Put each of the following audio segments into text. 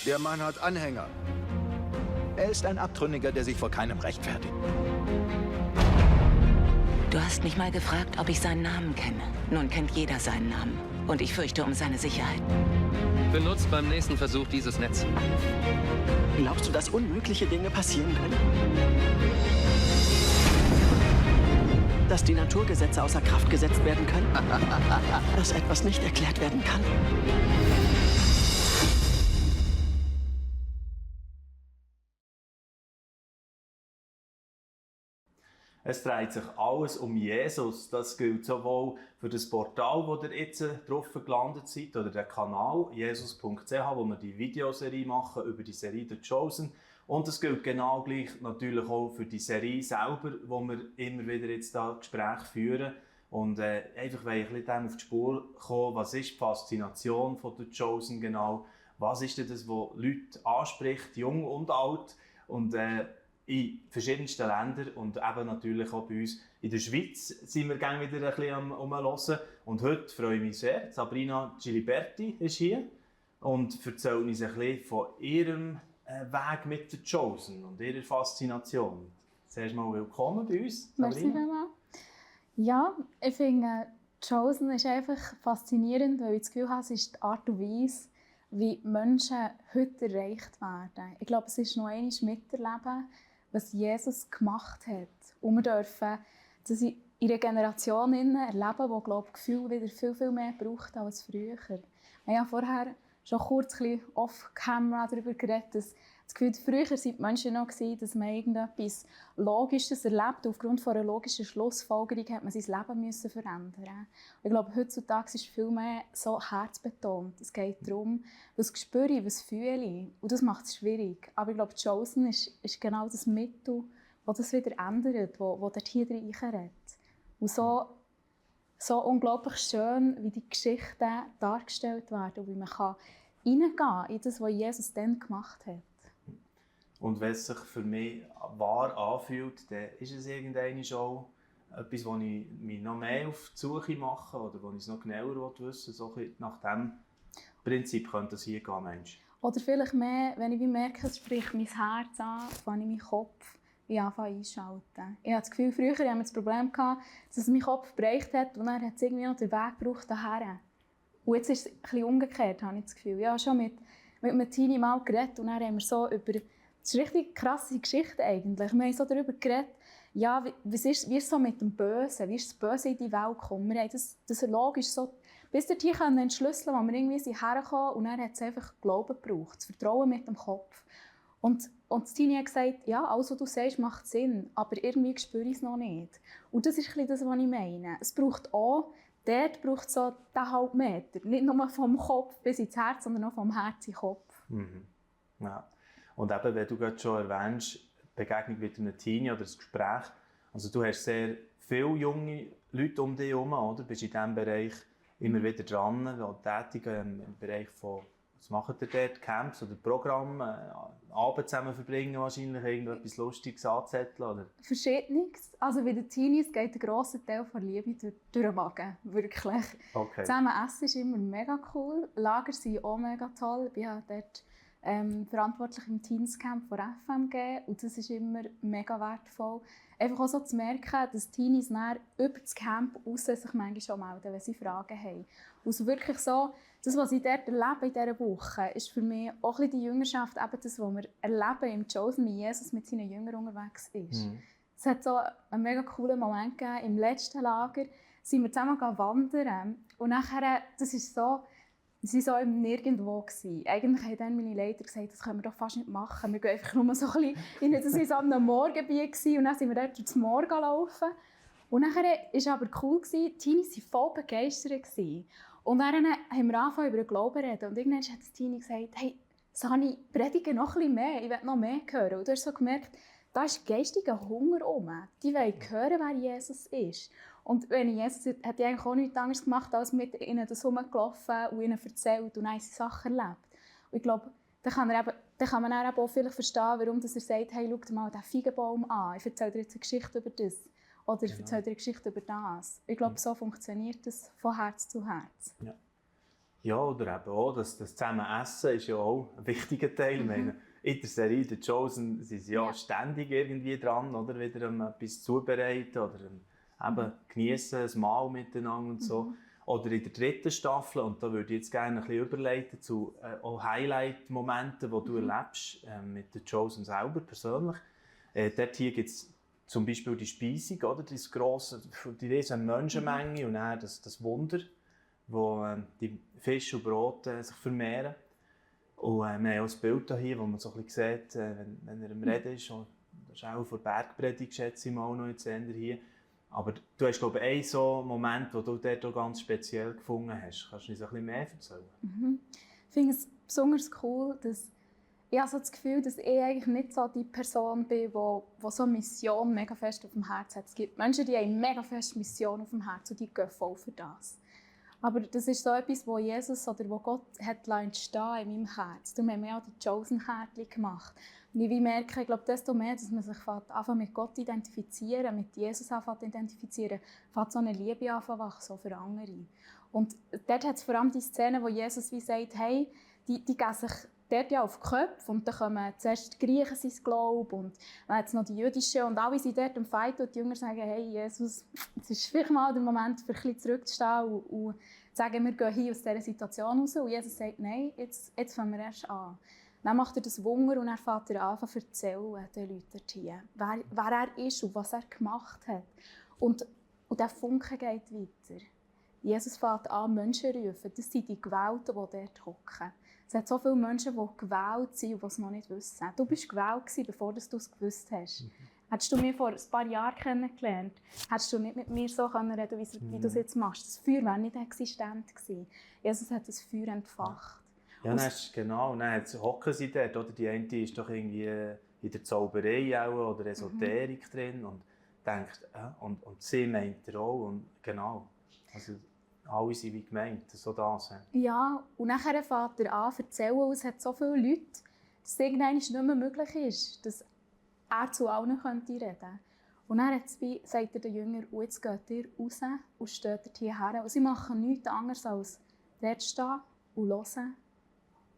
Der Mann hat Anhänger. Er ist ein Abtrünniger, der sich vor keinem rechtfertigt. Du hast mich mal gefragt, ob ich seinen Namen kenne. Nun kennt jeder seinen Namen. Und ich fürchte um seine Sicherheit. Benutzt beim nächsten Versuch dieses Netz. Glaubst du, dass unmögliche Dinge passieren können? Dass die Naturgesetze außer Kraft gesetzt werden können? Dass etwas nicht erklärt werden kann? Es dreht sich alles um Jesus. Das gilt sowohl für das Portal, wo ihr jetzt drauf gelandet seid, oder den Kanal jesus.ch, wo wir die Videoserie machen über die Serie «The Chosen». Und das gilt genau gleich natürlich auch für die Serie selber, wo wir immer wieder jetzt da Gespräche führen. Und einfach ein bisschen dem auf die Spur kommen, was ist die Faszination von «The Chosen» genau? Was ist denn das, was Leute anspricht, jung und alt? Und in verschiedensten Ländern und eben natürlich auch bei uns in der Schweiz sind wir gerne wieder ein bisschen am Umhören. Und heute freue ich mich sehr, Sabrina Giliberti ist hier und erzählt uns ein bisschen von ihrem Weg mit der Chosen und ihrer Faszination. Zuerst mal willkommen bei uns, Sabrina. Merci vielmals. Ja, ich finde, Chosen ist einfach faszinierend, weil ich das Gefühl habe, es ist die Art und Weise, wie Menschen heute erreicht werden. Ich glaube, es ist noch einmal miterleben, was Jesus gemacht hat. Und wir dürfen das in einer Generation erleben, die, glaube ich, Gefühl wieder viel mehr braucht als früher. Wir haben vorher schon kurz off-camera darüber geredet, dass das Gefühl, früher waren die Menschen noch, dass man irgendetwas Logisches erlebt. Aufgrund von einer logischen Schlussfolgerung hat man sein Leben verändern. Ich glaube, heutzutage ist viel mehr so herzbetont. Es geht darum, was spüre ich, was fühle ich. Und das macht es schwierig. Aber ich glaube, Chosen ist genau das Mittel, das das wieder ändert, wo dort hier reinredet. Und so unglaublich schön, wie die Geschichten dargestellt werden und wie man reingehen kann in das, was Jesus dann gemacht hat. Und wenn es sich für mich wahr anfühlt, dann ist es irgendwann schon etwas, wo ich mich noch mehr auf die Suche mache oder wo ich es noch genauer wissen will. So nach diesem Prinzip könnte es hier gehen, Mensch. Oder vielleicht mehr, wenn ich merke, es spricht mein Herz an, fange ich meinen Kopf einschalten. Ich hatte das Gefühl, früher hatte ich das Problem, dass mein Kopf bereicht hat und dann hat es irgendwie noch den Weg gebraucht dahin. Und jetzt ist es ein bisschen umgekehrt, habe ich das Gefühl. Ich habe schon mit Tini mal geredet und dann haben wir so über... Das ist eine richtig krasse Geschichte eigentlich. Wir haben so darüber geredet, ja, wie ist es so mit dem Bösen, wie ist das Böse in die Welt gekommen. Wir haben das logisch so bis dorthin entschlüsseln, wo wir irgendwie hergekommen und dann hat es einfach Glauben gebraucht, das Vertrauen mit dem Kopf. Und Tini hat gesagt, ja, alles, was du sagst, macht Sinn, aber irgendwie spüre ich es noch nicht. Und das ist ein bisschen das, was ich meine. Es braucht auch, dort braucht es so den halben Meter, nicht nur vom Kopf bis ins Herz, sondern auch vom Herz in den Kopf. Mhm. Ja. Und eben, wenn du gerade schon erwähnst, Begegnung mit einem Teenie oder das Gespräch, also du hast sehr viele junge Leute um dich herum, oder? Du bist in diesem Bereich immer wieder dran, tätig im Bereich von, was macht ihr dort, Camps oder Programme, Abend zusammen verbringen wahrscheinlich, irgendetwas Lustiges anzetteln, oder? Verschiedenes. Also bei den Teenies geht der grosse Teil von Liebe durch den Magen, wirklich. Okay. Zusammen essen ist immer mega cool, Lager sind auch mega toll. Ich bin dort verantwortlich im Teenscamp von FMG und das ist immer mega wertvoll. Einfach auch so zu merken, dass Teenies dann über das Camp raus sich manchmal schon melden, wenn sie Fragen haben. Also wirklich so, das, was ich dort erlebe in dieser Woche, ist für mich auch ein bisschen die Jüngerschaft, eben das, was wir erleben im Chosen, wie Jesus mit seinen Jüngern unterwegs ist. Es hat so einen mega coolen Moment gegeben. Im letzten Lager sind wir zusammen wandern und nachher, das ist so, wir waren so im Nirgendwo. Eigentlich haben dann meine Leiter gesagt, das können wir doch fast nicht machen. Wir gehen einfach nur so ein bisschen, das war so am Morgenbiet und dann sind wir dort durchs Morgen gelaufen. Und dann war es aber cool, die Teenies waren voll begeistert. Und dann haben wir angefangen, über den Glauben zu reden. Und irgendwann hat das Teenie gesagt, hey, Sani, predige noch ein bisschen mehr, ich will noch mehr hören. Und du hast so gemerkt, da ist geistiger Hunger rum. Die wollen hören, wer Jesus ist. Und wenn Jesus hat eigentlich auch nichts anderes gemacht, als mit ihnen das rumgelaufen und ihnen erzählt und dann Sachen erlebt. Und ich glaube, dann kann man dann auch vielleicht verstehen, warum er sagt, hey, schau dir mal diesen Feigenbaum an, ich erzähle dir jetzt eine Geschichte über das. Oder ich erzähle dir eine Geschichte über das. Ich glaube, so funktioniert das von Herz zu Herz. Ja. Ja, oder eben auch, das zusammen Essen ist ja auch ein wichtiger Teil. Ich meine, in der Serie «The Chosen» sind sie ja ständig irgendwie dran, oder wieder etwas zubereiten oder eben genießen, ein Mahl miteinander und so. Oder in der dritten Staffel, und da würde ich jetzt gerne ein bisschen überleiten zu auch Highlight-Momenten, die du erlebst mit «The Chosen» selber persönlich. Dort hier gibt es zum Beispiel die Speisung, oder? Die riesen Menschenmenge und dann das Wunder, wo die Fische und Brote sich vermehren. Und wir haben auch ein Bild hier, wo man so ein bisschen sieht, wenn er am Reden ist. Und das ist auch von der Bergpredigt, schätze ich mal, noch jetzt hier. Aber du hast, glaube ich, einen so Moment, den du dort auch ganz speziell gefunden hast. Kannst du uns ein bisschen mehr erzählen? Ich finde es besonders cool, dass ich habe so das Gefühl, dass ich eigentlich nicht so die Person bin, die so eine Mission mega fest auf dem Herzen hat. Es gibt Menschen, die haben eine mega feste Mission auf dem Herzen und die gehen voll für das. Aber das ist so etwas, wo Jesus oder wo Gott hat entstehen in meinem Herz. Darum haben wir auch die Chosen-Härtchen gemacht. Und ich merke, ich glaube, desto mehr, dass man sich anfängt mit Gott identifizieren, mit Jesus anfängt identifizieren, fängt so eine Liebe an wachsen für andere. Und dort hat es vor allem die Szene, wo Jesus wie sagt, hey, die geben sich dort ja auf die Köpfe und dann kommen zuerst die Griechen sein Glaube und dann jetzt noch die Jüdischen und alle sind dort am Fight und die Jünger sagen, hey Jesus, es ist vielleicht mal der Moment, für ein bisschen zurückzustehen und sagen, wir gehen hier aus dieser Situation raus. Und Jesus sagt, nein, jetzt fangen wir erst an. Dann macht er das Wunder und dann fängt er an zu erzählen den Leuten hier, wer er ist und was er gemacht hat. Und der Funke geht weiter. Jesus fängt an, Menschen zu rufen. Das sind die Gewählten, die dort hocken. Es hat so viele Menschen, die gewählt sind und die es noch nicht wissen. Du warst gewählt, bevor du es gewusst hast. Hättest du mich vor ein paar Jahren kennengelernt, hättest du nicht mit mir so reden können, wie du es jetzt machst. Das Feuer wäre nicht existent gewesen. Jesus hat das Feuer entfacht. Ja, dann hocken sie dort. Oder? Die eine ist doch irgendwie in der Zauberei auch, oder Esoterik drin und denkt, und sie meint er auch. Und genau. Also, alle sind wie gemeint, so das. Ja, und nachher fängt er an zu erzählen, und es hat so viele Leute, dass es irgendwann nicht mehr möglich ist, dass er zu allen reden könnte. Und dann sagt er den Jüngern, jetzt geht ihr raus und steht hierher. Und sie machen nichts anderes als dort stehen und hören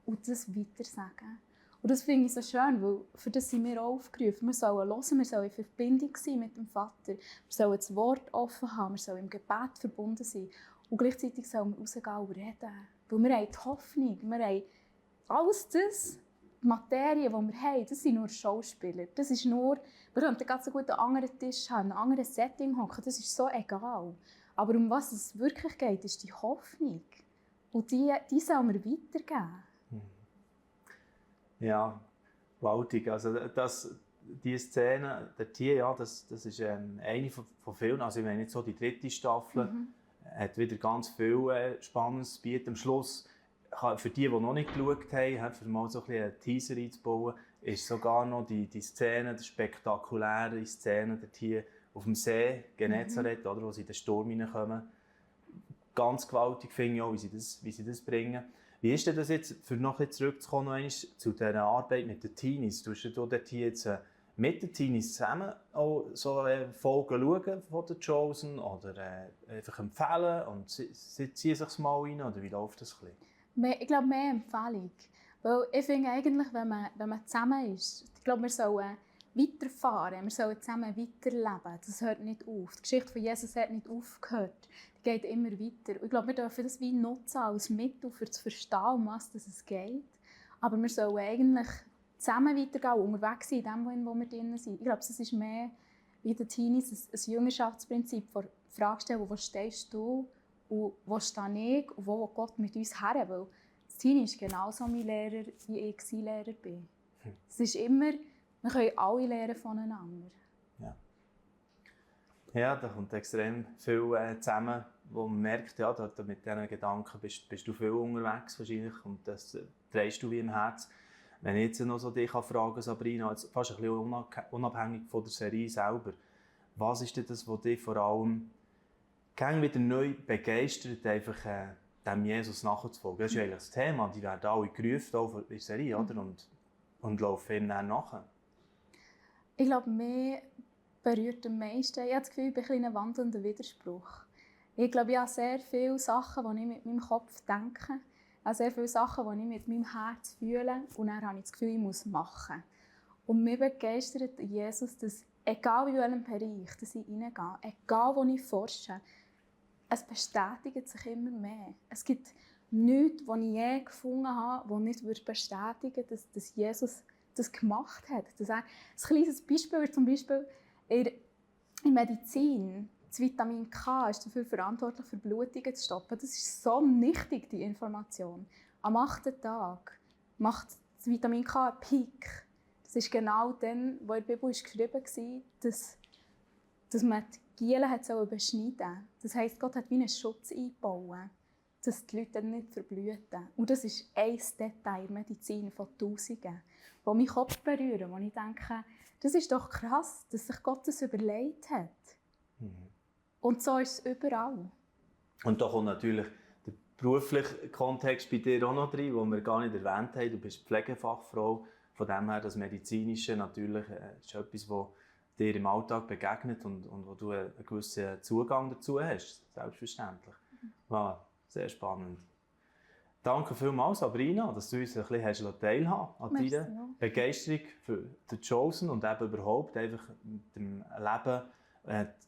und das weiter sagen. Und das finde ich so schön, weil für das sind wir auch aufgerufen. Wir sollen hören, wir sollen in Verbindung sein mit dem Vater. Wir sollen das Wort offen haben, wir sollen im Gebet verbunden sein. Und gleichzeitig sollen wir rausgehen und reden. Weil wir haben die Hoffnung, wir haben alles das, die Materie, die wir haben, das sind nur Schauspieler. Das ist nur, wir könnten ganz so gut einen anderen Tisch haben, ein anderes Setting hocken, das ist so egal. Aber um was es wirklich geht, ist die Hoffnung. Und die sollen wir weitergeben. Ja, gewaltig. Also diese Szene, das ist eine von vielen. Also ich meine jetzt so die dritte Staffel hat wieder ganz viel Spannendes zu bieten. Am Schluss, für die noch nicht geschaut haben, für mal so ein bisschen einen Teaser einzubauen, ist sogar noch die Szene, die spektakuläre Szene dort hier auf dem See, Genezareth, oder, wo sie in den Sturm hineinkommen. Ganz gewaltig finde ich auch, wie sie das bringen. Wie ist denn das jetzt, für noch ein bisschen zurückzukommen, zu dieser Arbeit mit den Teenies? Du dort hier jetzt mit den Teenies zusammen auch so Folgen schauen von «The Chosen» oder einfach empfehlen und sie ziehen sich mal rein, oder wie läuft das ein bisschen? Ich glaube, mehr Empfehlung. Weil ich finde eigentlich, wenn man zusammen ist, ich glaube, wir sollen weiterfahren, wir sollen zusammen weiterleben. Das hört nicht auf. Die Geschichte von Jesus hat nicht aufgehört. Die geht immer weiter. Und ich glaube, wir dürfen das wie nutzen als Mittel, um zu verstehen, um was es geht. Aber wir sollen eigentlich zusammen weitergehen und unterwegs sein in dem, wo wir drin sind. Ich glaube, es ist mehr wie den Teenies ein Jüngerschaftsprinzip, die Frage stellen, wo stehst du und wo stehe ich und wo Gott mit uns her. Weil das Teenie ist genauso mein Lehrer, wie ich sein Lehrer bin. Es ist immer, wir können alle lernen voneinander. Ja, da kommt extrem viel zusammen, wo man merkt, ja, mit diesen Gedanken bist du viel unterwegs wahrscheinlich und das trägst du wie im Herz. Wenn ich jetzt noch so dich fragen, Sabrina, jetzt fast ein bisschen unabhängig von der Serie selber, was ist denn das, was dich vor allem wieder neu begeistert, einfach dem Jesus nachzufolgen? Das ist ja eigentlich das Thema, die werden alle gerufen, auch in der Serie, oder? Und laufen ihm dann nachher. Ich glaube, mich berührt am meisten. Ich habe das Gefühl, ich bin ein wandelnder Widerspruch. Ich glaube, ich habe sehr viele Sachen, die ich mit meinem Kopf denke. Also sehr viele Sachen, die ich mit meinem Herz fühle und dann habe ich das Gefühl, ich muss machen. Und mich begeistert Jesus, dass egal in welchem Bereich dass ich reingehe, egal wo ich forsche, es bestätigt sich immer mehr. Es gibt nichts, was ich je gefunden habe, das nicht bestätigen würde, dass Jesus das gemacht hat. Ein kleines Beispiel ist zum Beispiel in der Medizin. Das Vitamin K ist dafür verantwortlich, für Blutungen zu stoppen. Das ist so nichtig, die Information. Am 8. Tag macht das Vitamin K einen Peak. Das ist genau dann, wo in der Bibel geschrieben war, dass man die Gielen beschneiden soll. Das heisst, Gott hat wie einen Schutz eingebaut, dass die Leute dann nicht verblühten. Und das ist ein Detail in der Medizin von Tausenden, die meinen Kopf berühren, wo ich denke, das ist doch krass, dass sich Gott das überlegt hat. Und so ist es überall. Und da kommt natürlich der berufliche Kontext bei dir auch noch rein, den wir gar nicht erwähnt haben. Du bist Pflegefachfrau. Von dem her, das Medizinische natürlich ist etwas, das dir im Alltag begegnet und wo du einen gewissen Zugang dazu hast. Selbstverständlich. Wow, sehr spannend. Danke vielmals, Sabrina, dass du uns ein bisschen teilhaben an deiner Begeisterung für The Chosen und eben überhaupt einfach mit dem Leben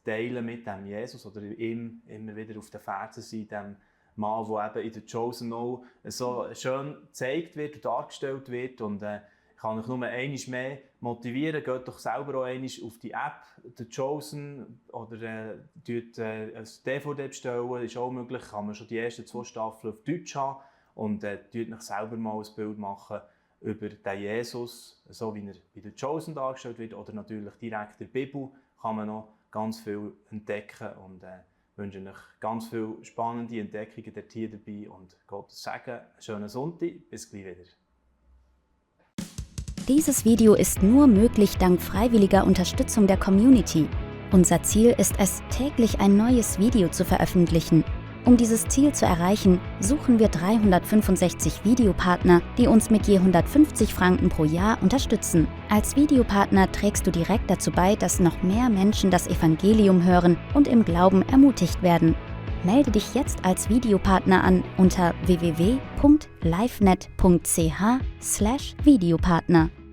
teilen mit dem Jesus oder ihm immer wieder auf den Fersen sein, dem Mann, der eben in The Chosen auch so schön gezeigt wird und dargestellt wird. Und ich kann euch nur einmal mehr motivieren, geht doch selber auch einmal auf die App The Chosen oder ein DVD bestellen, ist auch möglich, kann man schon die ersten 2 Staffeln auf Deutsch haben und euch selber mal ein Bild machen über den Jesus, so wie er bei The Chosen dargestellt wird oder natürlich direkt in der Bibel kann man noch ganz viel entdecken und wünsche euch ganz viele spannende Entdeckungen dort hier dabei und Gottes Segen. Schönen Sonntag, bis gleich wieder. Dieses Video ist nur möglich dank freiwilliger Unterstützung der Community. Unser Ziel ist es, täglich ein neues Video zu veröffentlichen. Um dieses Ziel zu erreichen, suchen wir 365 Videopartner, die uns mit je 150 Franken pro Jahr unterstützen. Als Videopartner trägst du direkt dazu bei, dass noch mehr Menschen das Evangelium hören und im Glauben ermutigt werden. Melde dich jetzt als Videopartner an unter www.livenet.ch/Videopartner.